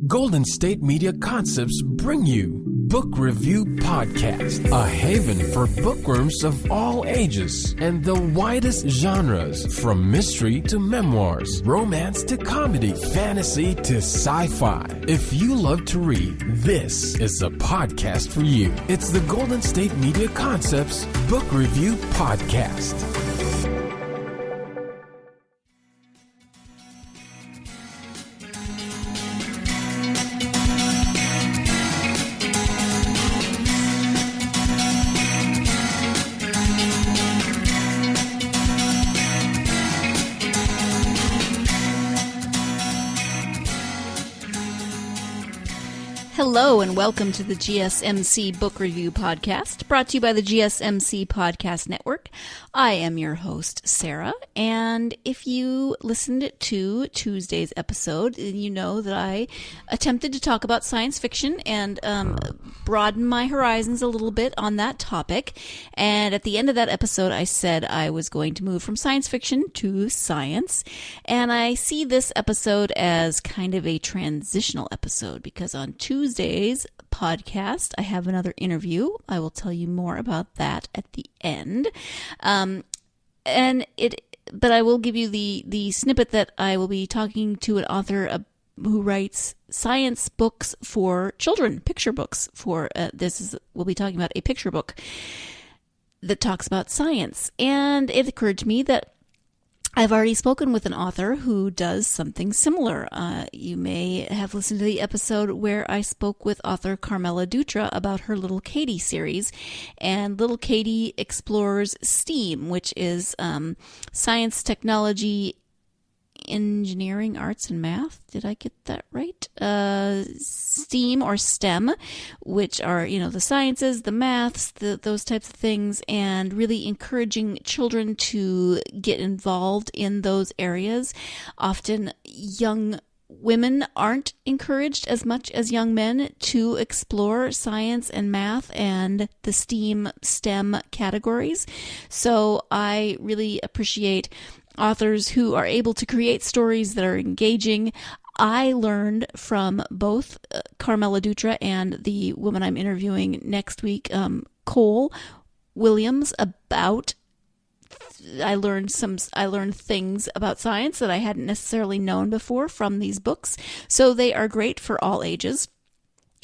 Golden State Media Concepts bring you Book Review Podcast, a haven for bookworms of all ages and the widest genres, from mystery to memoirs, romance to comedy, fantasy to sci-fi. If you love to read, this is the podcast for you. It's the Golden State Media Concepts Book Review Podcast. Hello and welcome to the GSMC Book Review Podcast, brought to you by the GSMC Podcast Network. I am your host, Sarah, and if you listened to Tuesday's episode, you know that I attempted to talk about science fiction and broaden my horizons a little bit on that topic. And at the end of that episode, I said I was going to move from science fiction to science. And I see this episode as kind of a transitional episode because on Tuesday's podcast, I have another interview. I will tell you more about that at the end. But I will give you the snippet that I will be talking to an author who writes science books for children, picture books we'll be talking about a picture book that talks about science. And it occurred to me that I've already spoken with an author who does something similar. You may have listened to the episode where I spoke with author Carmela Dutra about her Little Katie series. And Little Katie explores STEAM, which is science, technology, engineering, arts, and math. Did I get that right? STEAM or STEM, which are, the sciences, the maths, those types of things, and really encouraging children to get involved in those areas. Often young women aren't encouraged as much as young men to explore science and math and the STEM categories. So I really appreciate authors who are able to create stories that are engaging. I learned from both Carmela Dutra and the woman I'm interviewing next week, Cole Williams, I learned things about science that I hadn't necessarily known before from these books. So they are great for all ages.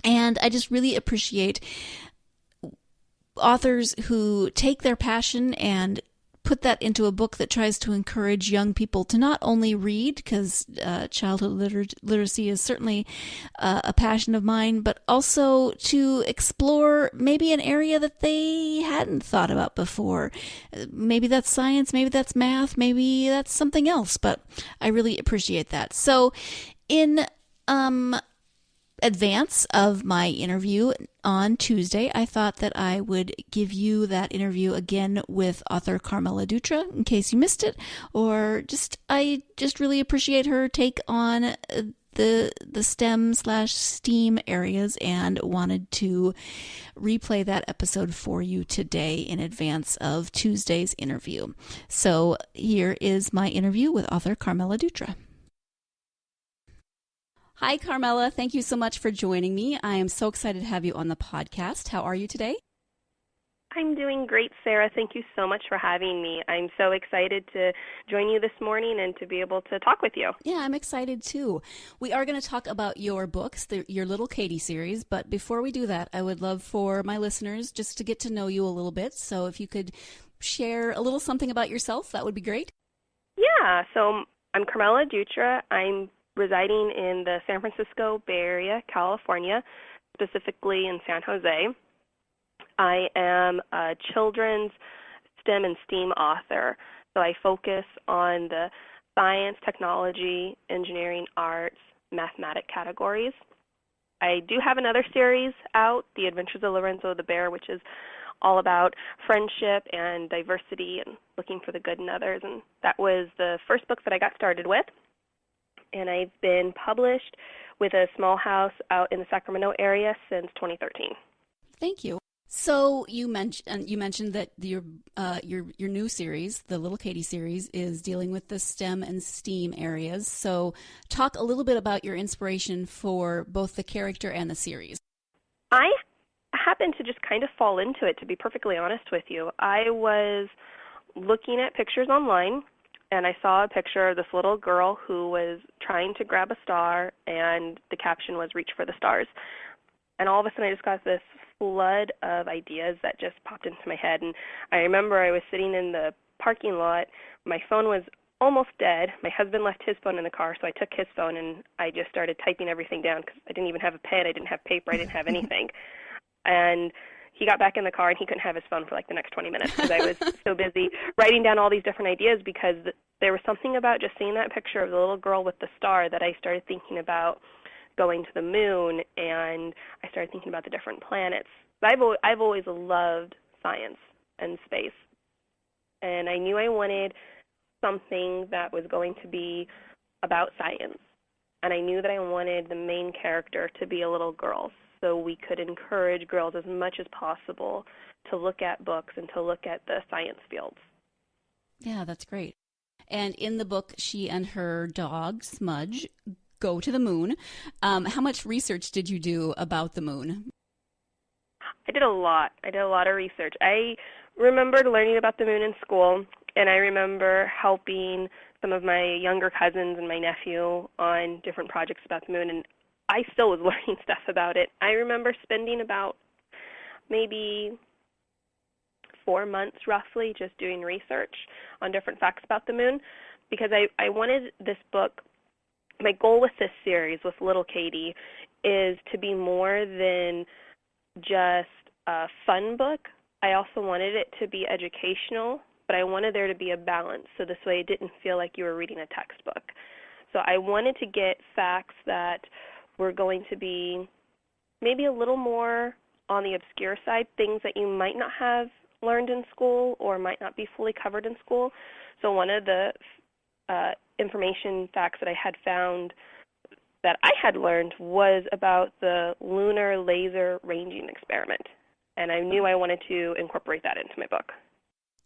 And I just really appreciate authors who take their passion and put that into a book that tries to encourage young people to not only read, because childhood literacy is certainly a passion of mine, but also to explore maybe an area that they hadn't thought about before. Maybe that's science, maybe that's math, maybe that's something else, but I really appreciate that. So in advance of my interview on Tuesday, I thought that I would give you that interview again with author Carmela Dutra in case you missed it, or I just really appreciate her take on the STEM/STEAM areas and wanted to replay that episode for you today in advance of Tuesday's interview. So here is my interview with author Carmela Dutra. Hi, Carmela. Thank you so much for joining me. I am so excited to have you on the podcast. How are you today? I'm doing great, Sarah. Thank you so much for having me. I'm so excited to join you this morning and to be able to talk with you. Yeah, I'm excited too. We are going to talk about your books, your Little Katie series, but before we do that, I would love for my listeners just to get to know you a little bit. So if you could share a little something about yourself, that would be great. Yeah, so I'm Carmela Dutra. I'm residing in the San Francisco Bay Area, California, specifically in San Jose. I am a children's STEM and STEAM author, so I focus on the science, technology, engineering, arts, mathematics categories. I do have another series out, The Adventures of Lorenzo the Bear, which is all about friendship and diversity and looking for the good in others, and that was the first book that I got started with. And I've been published with a small house out in the Sacramento area since 2013. Thank you. So you mentioned that your new series, the Little Katie series, is dealing with the STEM and STEAM areas. So talk a little bit about your inspiration for both the character and the series. I happened to just kind of fall into it, to be perfectly honest with you. I was looking at pictures online, and I saw a picture of this little girl who was trying to grab a star, and the caption was "Reach for the stars." And all of a sudden I just got this flood of ideas that just popped into my head. And I remember I was sitting in the parking lot. My phone was almost dead. My husband left his phone in the car, so I took his phone and I just started typing everything down because I didn't even have a pen. I didn't have paper. I didn't have anything. And he got back in the car and he couldn't have his phone for like the next 20 minutes because I was so busy writing down all these different ideas, because there was something about just seeing that picture of the little girl with the star that I started thinking about going to the moon, and I started thinking about the different planets. I've always loved science and space, and I knew I wanted something that was going to be about science, and I knew that I wanted the main character to be a little girl, so we could encourage girls as much as possible to look at books and to look at the science fields. Yeah, that's great. And in the book, she and her dog, Smudge, go to the moon. How much research did you do about the moon? I did a lot. I did a lot of research. I remembered learning about the moon in school, and I remember helping some of my younger cousins and my nephew on different projects about the moon, and I still was learning stuff about it. I remember spending about maybe 4 months roughly just doing research on different facts about the moon, because I wanted this book. My goal with this series, with Little Katie, is to be more than just a fun book. I also wanted it to be educational, but I wanted there to be a balance, so this way it didn't feel like you were reading a textbook. So I wanted to get facts that were going to be maybe a little more on the obscure side, things that you might not have learned in school or might not be fully covered in school. So one of the information facts that I had found that I had learned was about the lunar laser ranging experiment, and I knew I wanted to incorporate that into my book.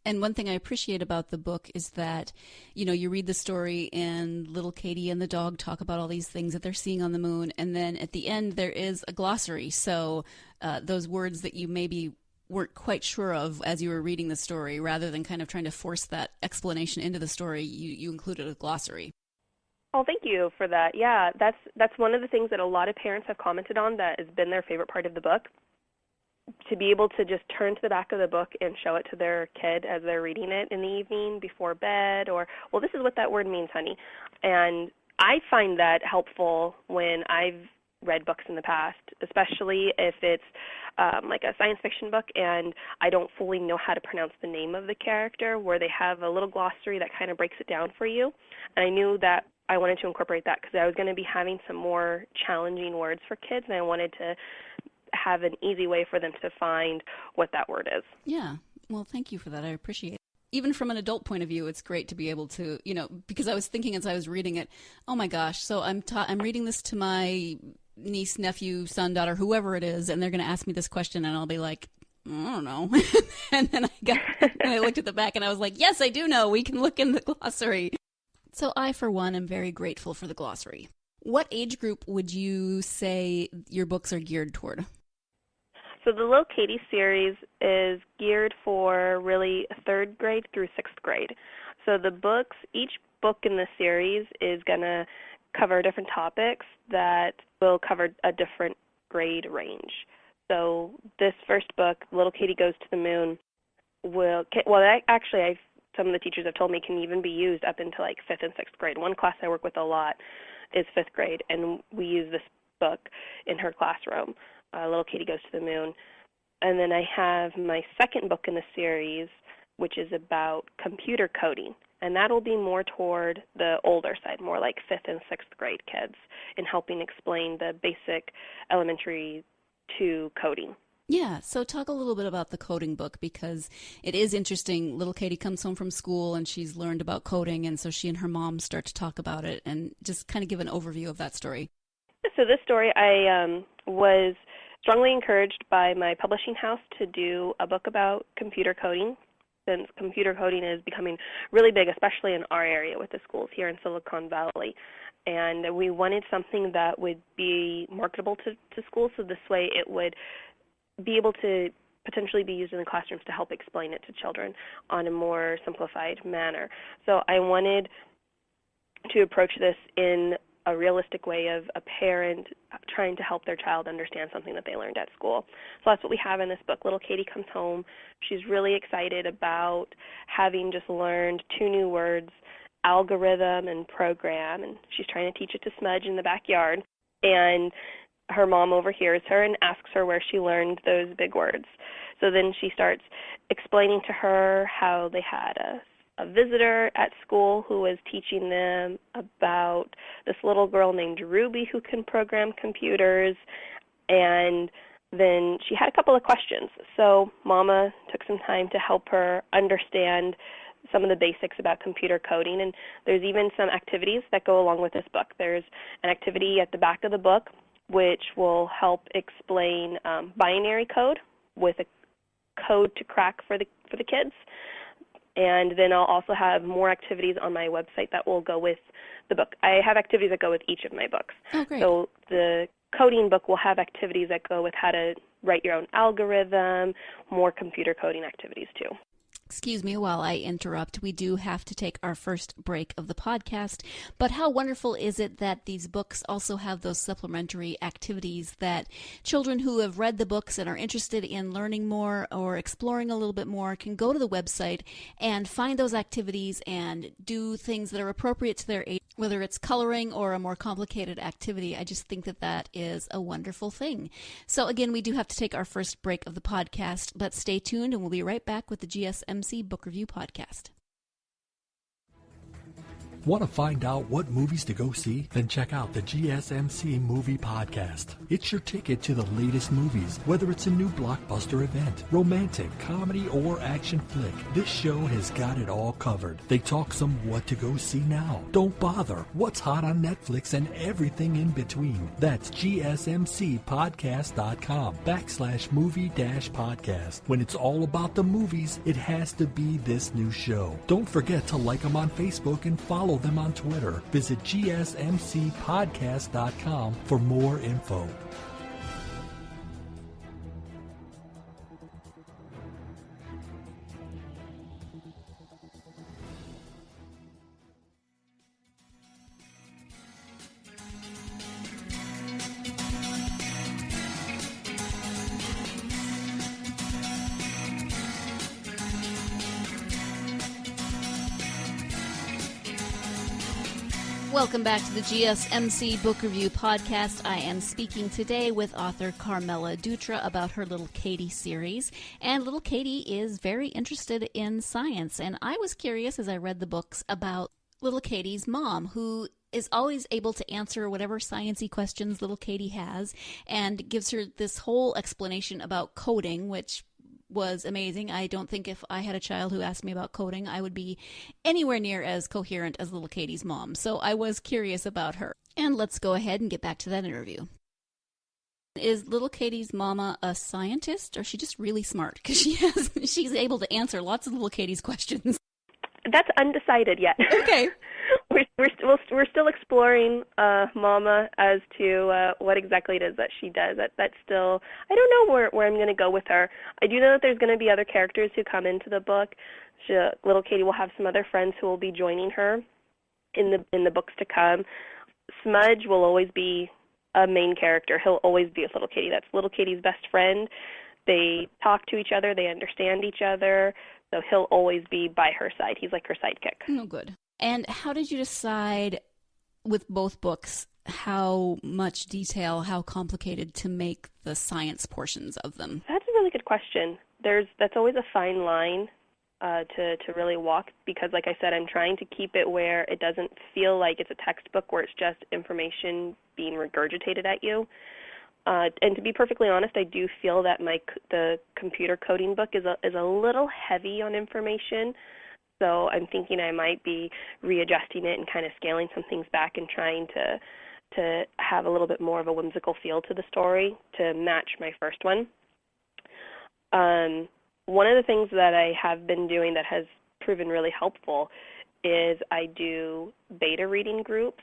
And one thing I appreciate about the book is that, you read the story and Little Katie and the dog talk about all these things that they're seeing on the moon, and then at the end there is a glossary. So those words that you maybe weren't quite sure of as you were reading the story, rather than kind of trying to force that explanation into the story, you included a glossary. Oh, thank you for that. Yeah, that's one of the things that a lot of parents have commented on that has been their favorite part of the book. To be able to just turn to the back of the book and show it to their kid as they're reading it in the evening before bed, or, well, this is what that word means, honey. And I find that helpful when I've read books in the past, especially if it's like a science fiction book and I don't fully know how to pronounce the name of the character, where they have a little glossary that kind of breaks it down for you. And I knew that I wanted to incorporate that because I was going to be having some more challenging words for kids, and I wanted to have an easy way for them to find what that word is. Yeah. Well, thank you for that. I appreciate it. Even from an adult point of view, it's great to be able to, because I was thinking as I was reading it, oh my gosh, so I'm reading this to my niece, nephew, son, daughter, whoever it is, and they're going to ask me this question, and I'll be like, I don't know. And then I looked at the back, and I was like, yes, I do know. We can look in the glossary. So I, for one, am very grateful for the glossary. What age group would you say your books are geared toward? So the Little Katie series is geared for really 3rd grade through 6th grade. So each book in the series is going to cover different topics that will cover a different grade range. So this first book, Little Katie Goes to the Moon, some of the teachers have told me can even be used up into like 5th and 6th grade. One class I work with a lot is 5th grade, and we use this book in her classroom, Little Katie Goes to the Moon. And then I have my second book in the series, which is about computer coding, and that'll be more toward the older side, more like 5th and 6th grade kids, in helping explain the basic elementary to coding. Yeah, so talk a little bit about the coding book, because it is interesting. Little Katie comes home from school and she's learned about coding, and so she and her mom start to talk about it, and just kind of give an overview of that story. So this story I was strongly encouraged by my publishing house to do a book about computer coding, since computer coding is becoming really big, especially in our area with the schools here in Silicon Valley. And we wanted something that would be marketable to schools, so this way it would be able to potentially be used in the classrooms to help explain it to children on a more simplified manner. So I wanted to approach this in a realistic way of a parent trying to help their child understand something that they learned at school. So that's what we have in this book. Little Katie comes home. She's really excited about having just learned 2 new words, algorithm and program, and she's trying to teach it to Smudge in the backyard. And her mom overhears her and asks her where she learned those big words. So then she starts explaining to her how they had a visitor at school who was teaching them about this little girl named Ruby who can program computers. And then she had a couple of questions. So Mama took some time to help her understand some of the basics about computer coding. And there's even some activities that go along with this book. There's an activity at the back of the book which will help explain binary code with a code to crack for the kids. And then I'll also have more activities on my website that will go with the book. I have activities that go with each of my books. Oh, great. So the coding book will have activities that go with how to write your own algorithm, more computer coding activities too. Excuse me while I interrupt. We do have to take our first break of the podcast, but how wonderful is it that these books also have those supplementary activities that children who have read the books and are interested in learning more or exploring a little bit more can go to the website and find those activities and do things that are appropriate to their age, whether it's coloring or a more complicated activity. I just think that that is a wonderful thing. So again, we do have to take our first break of the podcast, but stay tuned and we'll be right back with the GSMC Book Review Podcast. Want to find out what movies to go see? Then check out the GSMC Movie Podcast. It's your ticket to the latest movies, whether it's a new blockbuster event, romantic, comedy, or action flick. This show has got it all covered. They talk some what to go see now. Don't bother. What's hot on Netflix and everything in between. That's gsmcpodcast.com/movie-podcast. When it's all about the movies, it has to be this new show. Don't forget to like them on Facebook and follow them on Twitter. Visit gsmcpodcast.com for more info. Welcome back to the GSMC Book Review Podcast. I am speaking today with author Carmela Dutra about her Little Katie series. And Little Katie is very interested in science. And I was curious as I read the books about Little Katie's mom, who is always able to answer whatever science-y questions Little Katie has and gives her this whole explanation about coding, which was amazing. I don't think if I had a child who asked me about coding, I would be anywhere near as coherent as Little Katie's mom. So I was curious about her. And let's go ahead and get back to that interview. Is Little Katie's mama a scientist, or is she just really smart? Because she's able to answer lots of Little Katie's questions. That's undecided yet. Okay. We're still exploring Mama as to what exactly it is that she does. That's still, I don't know where I'm going to go with her. I do know that there's going to be other characters who come into the book. Little Katie will have some other friends who will be joining her in the books to come. Smudge will always be a main character. He'll always be with Little Katie. That's Little Katie's best friend. They talk to each other. They understand each other. So he'll always be by her side. He's like her sidekick. Oh, good. And how did you decide with both books how much detail, how complicated to make the science portions of them? That's a really good question. That's always a fine line to really walk because, like I said, I'm trying to keep it where it doesn't feel like it's a textbook where it's just information being regurgitated at you. And to be perfectly honest, I do feel that the computer coding book is a little heavy on information. So I'm thinking I might be readjusting it and kind of scaling some things back and trying to to have a little bit more of a whimsical feel to the story to match my first one. One of the things that I have been doing that has proven really helpful is I do beta reading groups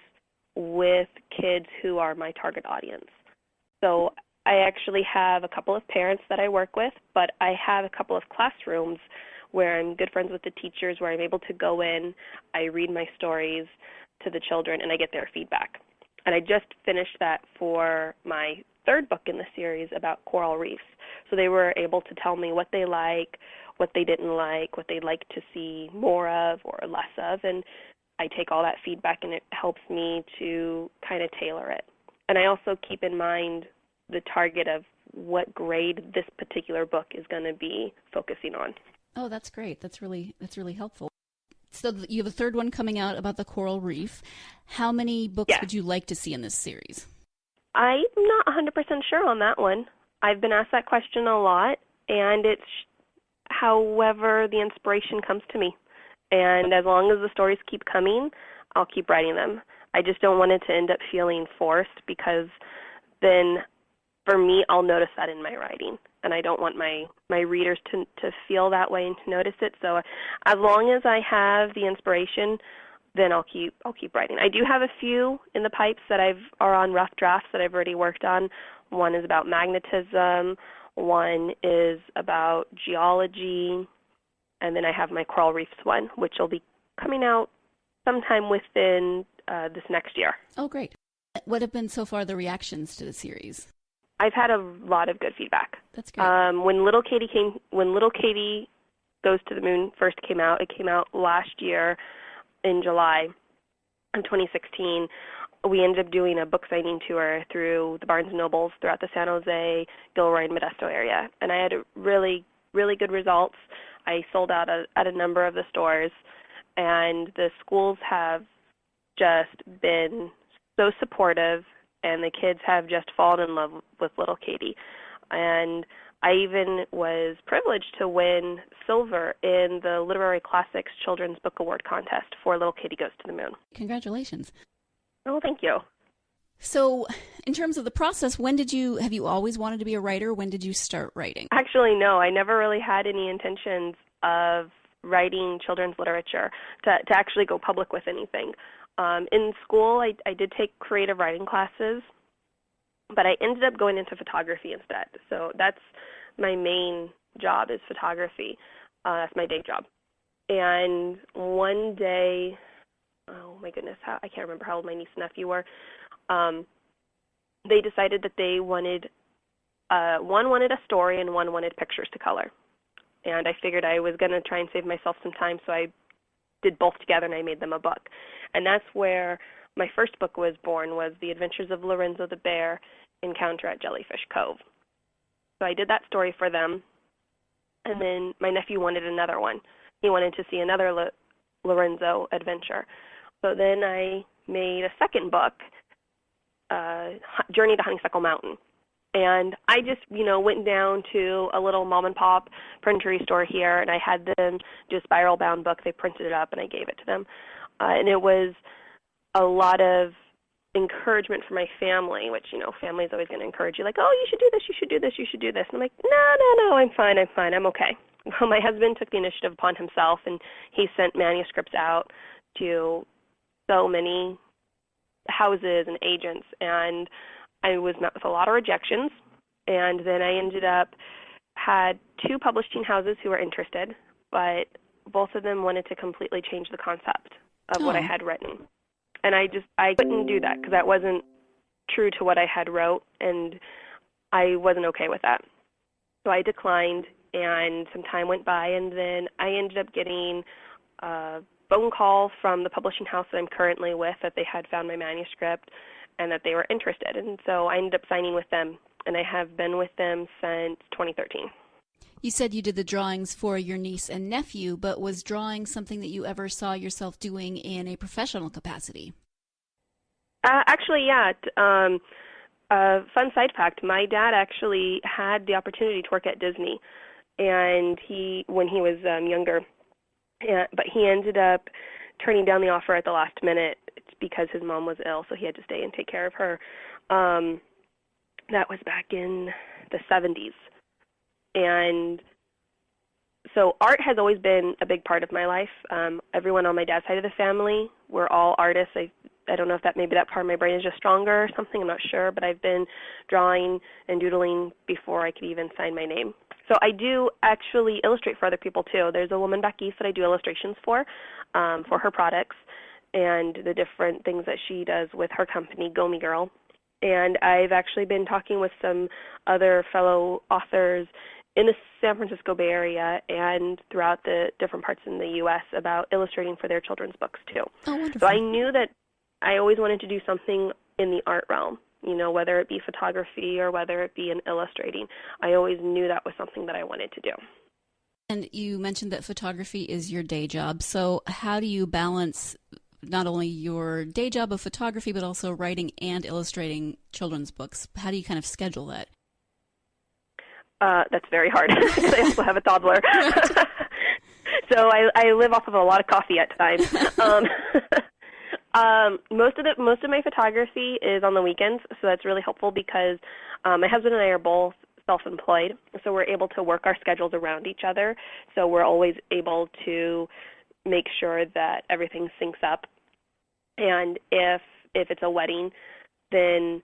with kids who are my target audience. So I actually have a couple of parents that I work with, but I have a couple of classrooms where I'm good friends with the teachers, where I'm able to go in, I read my stories to the children, and I get their feedback. And I just finished that for my third book in the series about coral reefs. So they were able to tell me what they like, what they didn't like, what they'd like to see more of or less of, and I take all that feedback and it helps me to kind of tailor it. And I also keep in mind the target of what grade this particular book is going to be focusing on. Oh, that's great. That's really helpful. So you have a third one coming out about the coral reef. How many books would you like to see in this series? I'm not 100% sure on that one. I've been asked that question a lot, and it's however the inspiration comes to me. And as long as the stories keep coming, I'll keep writing them. I just don't want it to end up feeling forced, because then for me, I'll notice that in my writing. And I don't want my readers to feel that way and to notice it. So as long as I have the inspiration, then I'll keep writing. I do have a few in the pipes that are on rough drafts that I've already worked on. One is about magnetism. One is about geology. And then I have my coral reefs one, which will be coming out sometime within this next year. Oh, great. What have been so far the reactions to the series? I've had a lot of good feedback. That's great. When Little Katie Goes to the Moon first came out, it came out last year in July of 2016. We ended up doing a book signing tour through the Barnes & Nobles throughout the San Jose, Gilroy, and Modesto area. And I had really, really good results. I sold out at a number of the stores, and the schools have just been so supportive, and the kids have just fallen in love with Little Katie. And I even was privileged to win silver in the Literary Classics Children's Book Award contest for Little Katie Goes to the Moon. Congratulations. Oh, thank you. So in terms of the process, have you always wanted to be a writer? When did you start writing? Actually, no. I never really had any intentions of writing children's literature to actually go public with anything. In school, I did take creative writing classes, but I ended up going into photography instead. So that's my main job, is photography. That's my day job. And one day, oh my goodness, I can't remember how old my niece and nephew were. They decided that they wanted, one wanted a story and one wanted pictures to color. And I figured I was going to try and save myself some time, so I did both together and I made them a book. And that's where my first book was born, was The Adventures of Lorenzo the Bear, Encounter at Jellyfish Cove. So I did that story for them, and then my nephew wanted another one. He wanted to see another Lorenzo adventure. So then I made a second book, Journey to Honeysuckle Mountain. And I just, went down to a little mom-and-pop printery store here, and I had them do a spiral-bound book. They printed it up, and I gave it to them. And it was a lot of encouragement for my family, which, family is always going to encourage you, like, oh, you should do this, you should do this, you should do this. And I'm like, no, I'm fine, I'm okay. Well, my husband took the initiative upon himself, and he sent manuscripts out to so many houses and agents, and I was met with a lot of rejections. And then I had 2 publishing houses who were interested, but both of them wanted to completely change the concept of what I had written. And I couldn't do that because that wasn't true to what I had wrote, and I wasn't okay with that. So I declined, and some time went by, and then I ended up getting a phone call from the publishing house that I'm currently with, that they had found my manuscript and that they were interested. And so I ended up signing with them, and I have been with them since 2013. You said you did the drawings for your niece and nephew, but was drawing something that you ever saw yourself doing in a professional capacity? Actually, yeah. Fun side fact, my dad actually had the opportunity to work at Disney, and when he was younger, but he ended up turning down the offer at the last minute because his mom was ill, so he had to stay and take care of her. That was back in the 70s. And so art has always been a big part of my life. Everyone on my dad's side of the family, we're all artists. I don't know if maybe that part of my brain is just stronger or something, I'm not sure, but I've been drawing and doodling before I could even sign my name. So I do actually illustrate for other people too. There's a woman back east that I do illustrations for her products and the different things that she does with her company, Go Me Girl. And I've actually been talking with some other fellow authors in the San Francisco Bay Area and throughout the different parts in the U.S. about illustrating for their children's books too. Oh, wonderful. So I knew that I always wanted to do something in the art realm, whether it be photography or whether it be in illustrating. I always knew that was something that I wanted to do. And you mentioned that photography is your day job. So how do you balance not only your day job of photography, but also writing and illustrating children's books? How do you kind of schedule that? That's very hard. I also have a toddler. So I live off of a lot of coffee at times. Most of my photography is on the weekends, so that's really helpful because my husband and I are both self-employed, so we're able to work our schedules around each other. So we're always able to make sure that everything syncs up. And if it's a wedding, then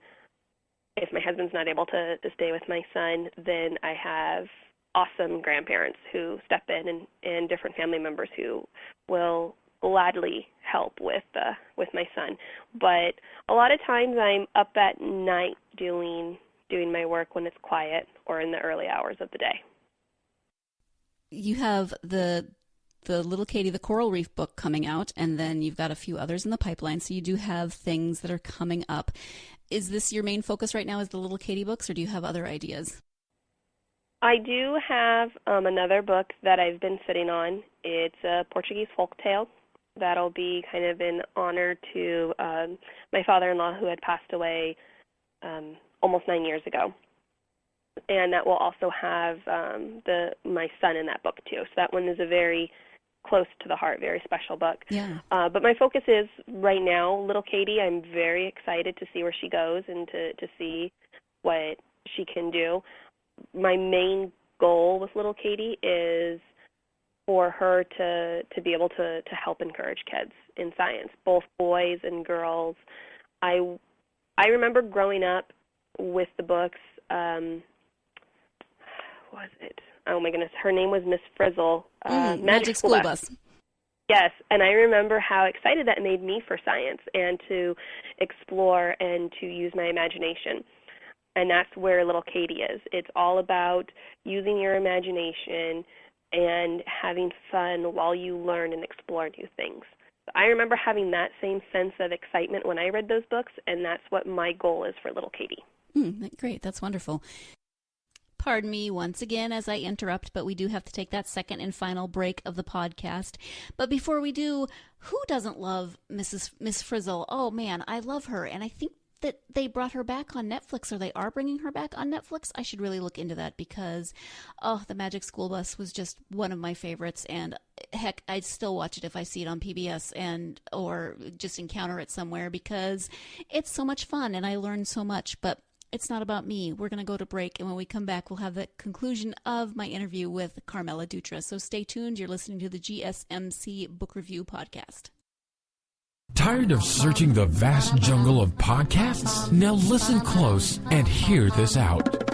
if my husband's not able to stay with my son, then I have awesome grandparents who step in and different family members who will gladly help with my son. But a lot of times I'm up at night doing my work when it's quiet or in the early hours of the day. You have the Little Katie, the Coral Reef book coming out, and then you've got a few others in the pipeline, so you do have things that are coming up. Is this your main focus right now, is the Little Katie books, or do you have other ideas? I do have another book that I've been sitting on. It's a Portuguese folktale. That'll be kind of in honor to my father-in-law who had passed away almost 9 years ago. And that will also have my son in that book too. So that one is a very close to the heart, very special book. Yeah. But my focus is right now Little Katie. I'm very excited to see where she goes and to see what she can do. My main goal with Little Katie is for her to be able to help encourage kids in science, both boys and girls. I remember growing up with the books. Was it? Oh my goodness, her name was Miss Frizzle. Magic School Bus. Yes, and I remember how excited that made me for science and to explore and to use my imagination. And that's where Little Katie is. It's all about using your imagination and having fun while you learn and explore new things. I remember having that same sense of excitement when I read those books, and that's what my goal is for Little Katie. Great, that's wonderful. Pardon me once again as I interrupt, but we do have to take that second and final break of the podcast. But before we do, who doesn't love Miss Frizzle? Oh man, I love her, and I think that they brought her back on Netflix, or they are bringing her back on Netflix. I should really look into that because, the Magic School Bus was just one of my favorites, and heck, I'd still watch it if I see it on PBS or just encounter it somewhere because it's so much fun and I learned so much. But it's not about me. We're going to go to break, and when we come back, we'll have the conclusion of my interview with Carmela Dutra. So stay tuned. You're listening to the GSMC Book Review Podcast. Tired of searching the vast jungle of podcasts? Now listen close and hear this out.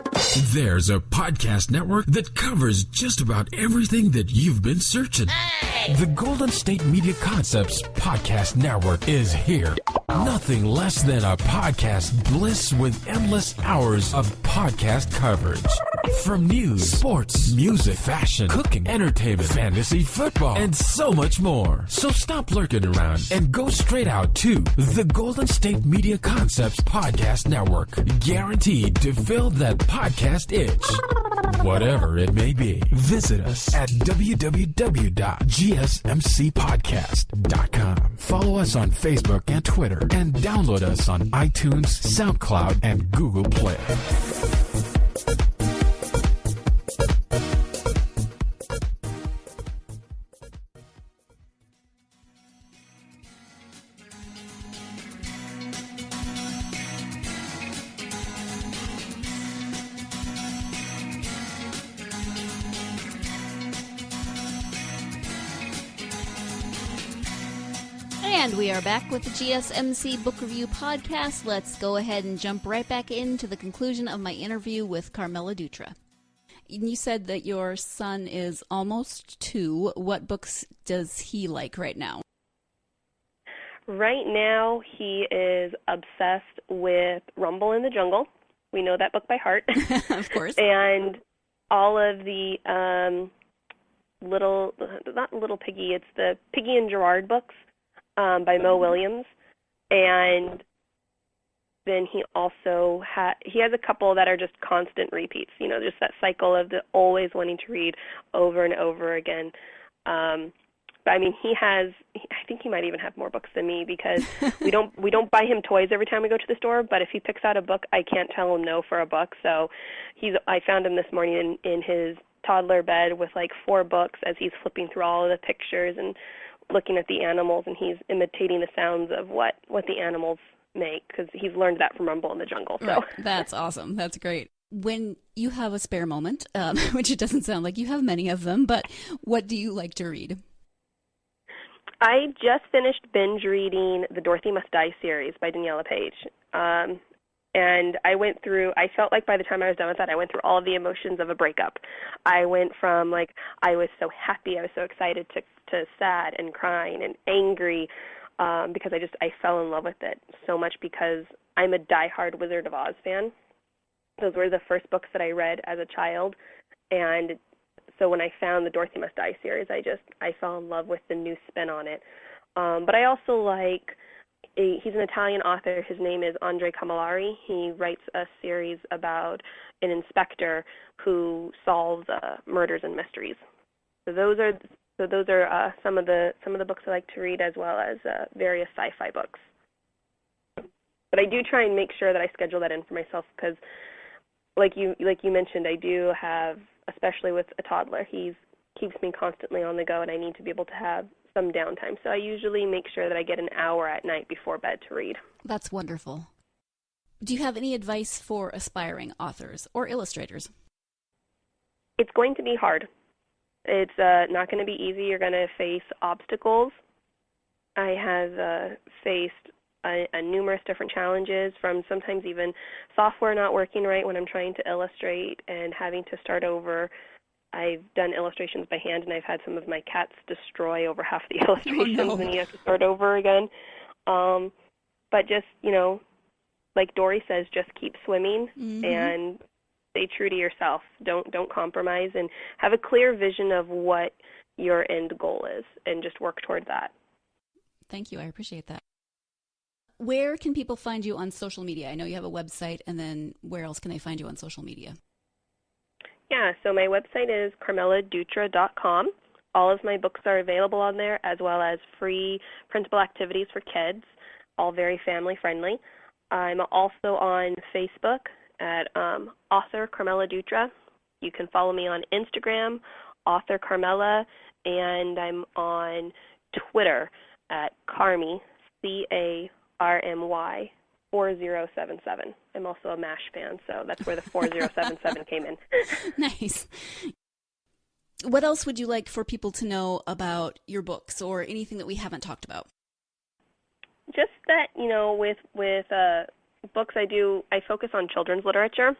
There's a podcast network that covers just about everything that you've been searching. Hey! The Golden State Media Concepts Podcast Network is here. Nothing less than a podcast bliss with endless hours of podcast coverage. From news, sports, music, fashion, cooking, entertainment, fantasy, football, and so much more. So stop lurking around and go straight out to the Golden State Media Concepts Podcast Network. Guaranteed to fill that podcast itch. Whatever it may be. Visit us at www.gsmcpodcast.com. Follow us on Facebook and Twitter, and download us on iTunes, SoundCloud, and Google Play. And we are back with the GSMC Book Review Podcast. Let's go ahead and jump right back into the conclusion of my interview with Carmela Dutra. You said that your son is almost 2. What books does he like right now? Right now, he is obsessed with Rumble in the Jungle. We know that book by heart. Of course. And all of the not Little Piggy, it's the Piggy and Gerard books by Mo Williams. And then he also he has a couple that are just constant repeats, just that cycle of the always wanting to read over and over again. But I mean, I think he might even have more books than me, because we don't buy him toys every time we go to the store, but if he picks out a book, I can't tell him no for a book. So I found him this morning in his toddler bed with like 4 books as he's flipping through all of the pictures and looking at the animals, and he's imitating the sounds of what the animals make, because he's learned that from Rumble in the Jungle. So. Right. That's awesome. That's great. When you have a spare moment, which it doesn't sound like you have many of them, but what do you like to read? I just finished binge reading the Dorothy Must Die series by Daniela Page. And I felt like by the time I was done with that, I went through all of the emotions of a breakup. I went from I was so happy, I was so excited, to sad and crying and angry, because I fell in love with it so much, because I'm a diehard Wizard of Oz fan. Those were the first books that I read as a child, and so when I found the Dorothy Must Die series, I fell in love with the new spin on it. But I also he's an Italian author. His name is Andre Camilleri. He writes a series about an inspector who solves murders and mysteries. So those are some of the books I like to read, as well as various sci-fi books. But I do try and make sure that I schedule that in for myself, because like you mentioned, I do have, especially with a toddler, he keeps me constantly on the go, and I need to be able to have some downtime. So I usually make sure that I get an hour at night before bed to read. That's wonderful. Do you have any advice for aspiring authors or illustrators? It's going to be hard. It's not going to be easy. You're going to face obstacles. I have faced numerous different challenges, from sometimes even software not working right when I'm trying to illustrate and having to start over. I've done illustrations by hand, and I've had some of my cats destroy over half the illustrations, and you have to start over again. But just, like Dory says, just keep swimming, and stay true to yourself. Don't compromise, and have a clear vision of what your end goal is, and just work toward that. Thank you. I appreciate that. Where can people find you on social media? I know you have a website, and then where else can they find you on social media? Yeah, so my website is carmeladutra.com. All of my books are available on there, as well as free printable activities for kids, all very family-friendly. I'm also on Facebook at author Carmela Dutra. You can follow me on Instagram, author Carmela, and I'm on Twitter at Carmy, CARMY 4077. I'm also a MASH fan, so that's where the 4077 came in. Nice. What else would you like for people to know about your books, or anything that we haven't talked about? Just that, with books I focus on children's literature,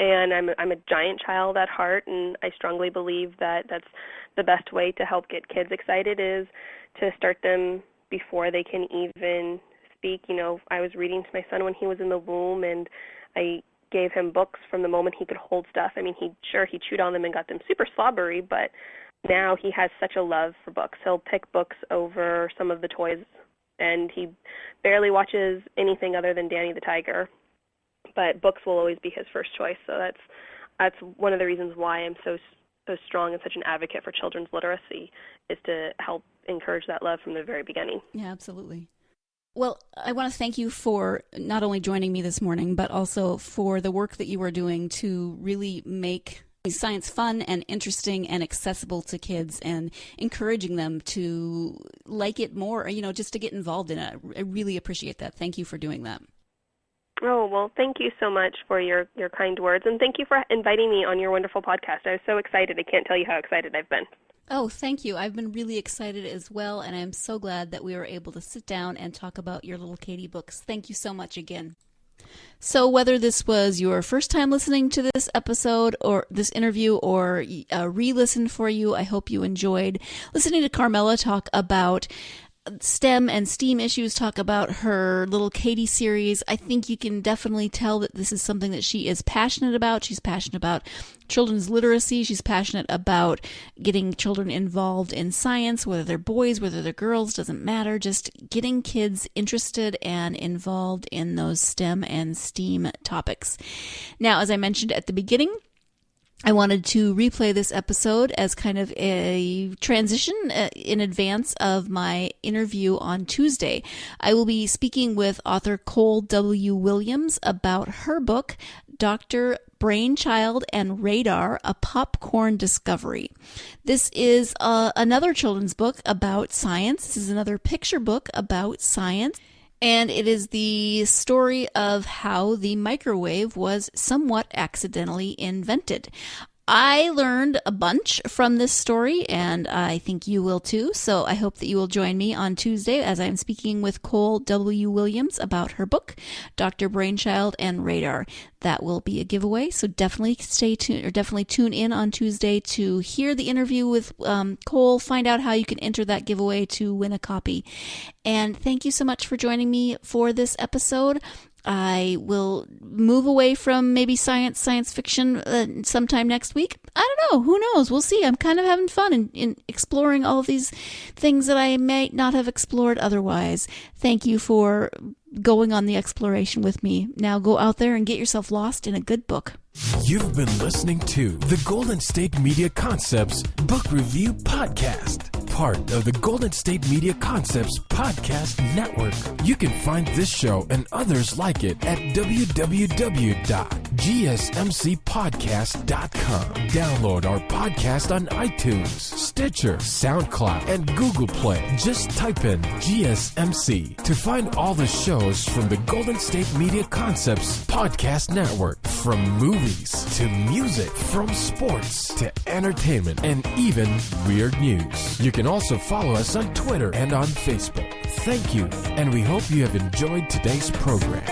and I'm a giant child at heart, and I strongly believe that that's the best way to help get kids excited, is to start them before they can even speak. I was reading to my son when he was in the womb, and I gave him books from the moment he could hold stuff. I mean, he chewed on them and got them super slobbery, but now he has such a love for books. He'll pick books over some of the toys, and he barely watches anything other than Danny the Tiger, but books will always be his first choice. So that's one of the reasons why I'm so strong and such an advocate for children's literacy, is to help encourage that love from the very beginning. Yeah, absolutely. Well, I want to thank you for not only joining me this morning, but also for the work that you are doing to really make science fun and interesting and accessible to kids, and encouraging them to like it more, just to get involved in it. I really appreciate that. Thank you for doing that. Oh, well, thank you so much for your kind words, and thank you for inviting me on your wonderful podcast. I was so excited. I can't tell you how excited I've been. Oh, thank you. I've been really excited as well, and I'm so glad that we were able to sit down and talk about your Little Katie books. Thank you so much again. So whether this was your first time listening to this episode or this interview or a re-listen for you, I hope you enjoyed listening to Carmela talk about STEM and STEAM issues, talk about her Little Katie series. I think you can definitely tell that this is something that she is passionate about. She's passionate about children's literacy. She's passionate about getting children involved in science, whether they're boys, whether they're girls, doesn't matter. Just getting kids interested and involved in those STEM and STEAM topics. Now, as I mentioned at the beginning, I wanted to replay this episode as kind of a transition in advance of my interview on Tuesday. I will be speaking with author Cole W. Williams about her book, Dr. Brainchild and Radar, A Popcorn Discovery. This is another children's book about science. This is another picture book about science. And it is the story of how the microwave was somewhat accidentally invented. I learned a bunch from this story, and I think you will too. So I hope that you will join me on Tuesday as I'm speaking with Cole W. Williams about her book, Dr. Brainchild and Radar. That will be a giveaway, so definitely stay tuned, or definitely tune in on Tuesday to hear the interview with Cole, find out how you can enter that giveaway to win a copy. And thank you so much for joining me for this episode. I will move away from maybe science fiction sometime next week. I don't know. Who knows? We'll see. I'm kind of having fun in exploring all of these things that I may not have explored otherwise. Thank you for going on the exploration with me. Now go out there and get yourself lost in a good book. You've been listening to the Golden State Media Concepts Book Review Podcast, part of the Golden State Media Concepts Podcast Network. You can find this show and others like it at www.gsmcpodcast.com. Download our podcast on iTunes, Stitcher, SoundCloud, and Google Play. Just type in GSMC to find all the shows from the Golden State Media Concepts Podcast Network, from movies to music, from sports to entertainment, and even weird news. You can also follow us on Twitter and on Facebook. Thank you, and we hope you have enjoyed today's program.